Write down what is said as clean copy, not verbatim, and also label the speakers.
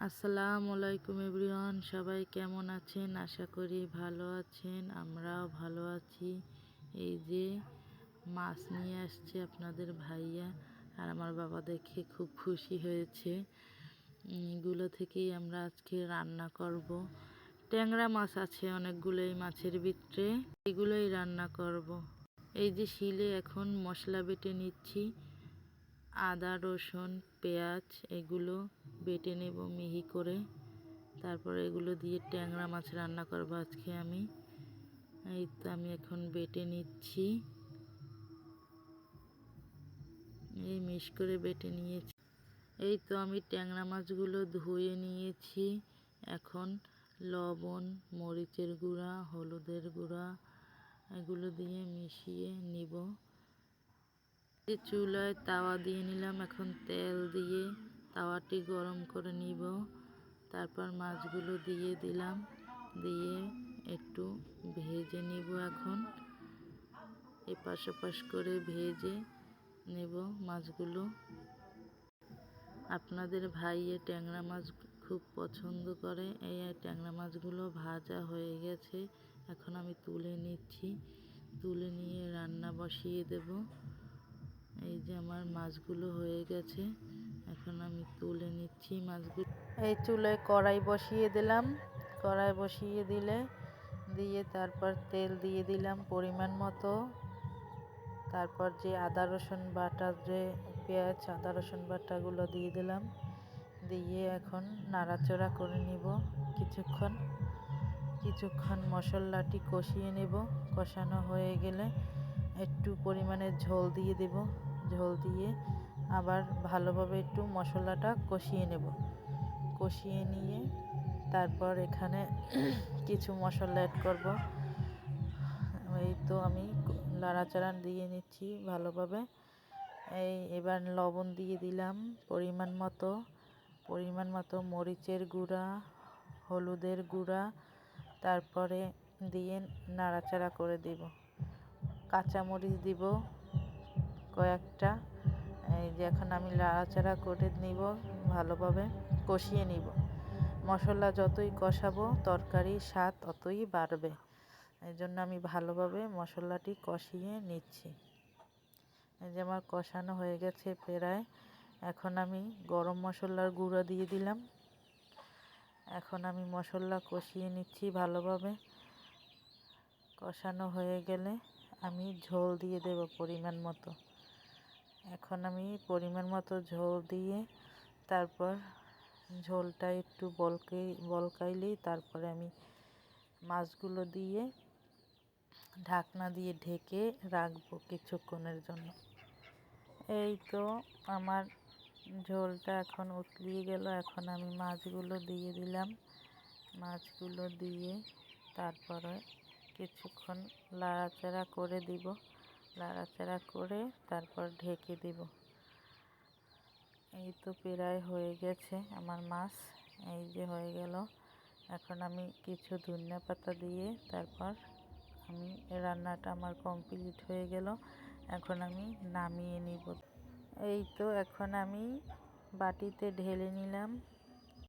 Speaker 1: আসসালামু আলাইকুম এভরিওয়ান, সবাই কেমন আছেন? আশা করি ভালো আছেন। আমরাও ভালো আছি। এই যে মাছ নিয়ে আসছে আপনাদের ভাইয়া, আর আমার বাবা দেখে খুব খুশি হয়েছে। এগুলো থেকেই আমরা আজকে রান্না করব। ট্যাংরা মাছ আছে অনেকগুলো এই মাছের ভিতরে, এগুলোই রান্না করব। এই যে শিলে এখন মশলা বেটে নিচ্ছি। আদা, রসুন, পেঁয়াজ এগুলো বেটে নেব মিহি করে। তারপর এগুলো দিয়ে ট্যাংরা মাছ রান্না করব আজকে আমি। এই তো আমি এখন বেটে নিচ্ছি, এই মিশ করে বেটে নিয়েছি। এই তো আমি ট্যাংরা মাছগুলো ধুয়ে নিয়েছি। এখন লবণ, মরিচের গুঁড়া, হলুদের গুঁড়া এগুলো দিয়ে মিশিয়ে নিব। চুলায় তাওয়া দিয়ে নিলাম, এখন তেল দিয়ে তাওয়াটি গরম করে নিব। তারপর মাছগুলো দিয়ে দিলাম, দিয়ে একটু ভেজে নিব। এখন এপাশ ওপাশ করে ভেজে নেব মাছগুলো। আপনাদের ভাইয়ে ট্যাংরা মাছ খুব পছন্দ করে। এই ট্যাংরা মাছগুলো ভাজা হয়ে গেছে, এখন আমি তুলে নিচ্ছি। তুলে নিয়ে রান্না বসিয়ে দেব। এই যে আমার মাছগুলো হয়ে গেছে, এখন আমি তুলে নিচ্ছি মাছগুলো। এই চুলায় কড়াই বসিয়ে দিলাম। কড়াই বসিয়ে দিয়ে তারপর তেল দিয়ে দিলাম পরিমাণ মতো। তারপর যে আদা রসুন বাটা, যে পেঁয়াজ আদা রসুন বাটাগুলো দিয়ে দিলাম। দিয়ে এখন নাড়াচাড়া করে নিব কিছুক্ষণ মশলাটি কষিয়ে নেব। কষানো হয়ে গেলে একটু পরিমাণে ঝোল দিয়ে দেব। ঝোল দিয়ে আবার ভালোভাবে একটু মশলাটা কষিয়ে নেব। কষিয়ে নিয়ে তারপর এখানে কিছু মশলা অ্যাড করব। এই তো আমি নাড়াচাড়া দিয়ে নিচ্ছি ভালোভাবে। এবার লবণ দিয়ে দিলাম পরিমাণ মতো, মরিচের গুঁড়া, হলুদের গুঁড়া, তারপরে দিয়ে নাড়াচাড়া করে দেব। কাঁচামরিচ দিব কয়েকটা। এই যে এখন আমি নাড়াচাড়া করে নিব, ভালোভাবে কষিয়ে নিব। মশলা যতই কষাবো তরকারির স্বাদ ততই বাড়বে। এই জন্য আমি ভালোভাবে মশলাটি কষিয়ে নিচ্ছি। এই যে আমার কষানো হয়ে গেছে প্রায়। এখন আমি গরম মশলার গুঁড়ো দিয়ে দিলাম। এখন আমি মশলা কষিয়ে নিচ্ছি ভালোভাবে। কষানো হয়ে গেলে আমি ঝোল দিয়ে দেব পরিমাণ মতো। এখন আমি পরিমাণ মতো ঝোল দিয়ে তারপর ঝোলটা একটু বলকাইলেই তারপরে আমি মাছগুলো দিয়ে ঢাকনা দিয়ে ঢেকে রাখবো কিছুক্ষণের জন্য। এই তো আমার ঝোলটা এখন উতলিয়ে গেল। এখন আমি মাছগুলো দিয়ে দিলাম। মাছগুলো দিয়ে তারপরে কিছুক্ষণ নাড়াচাড়া করে দিব। নাড়াচাড়া করে তারপর ঢেকে দেব। এই তো প্রায় হয়ে গেছে আমার মাছ। এই যে হয়ে গেল। এখন আমি কিছু ধনিয়া পাতা দিয়ে তারপর আমি রান্নাটা আমার কমপ্লিট হয়ে গেল। এখন আমি নামিয়ে নিব। এই তো এখন আমি বাটিতে ঢেলে নিলাম।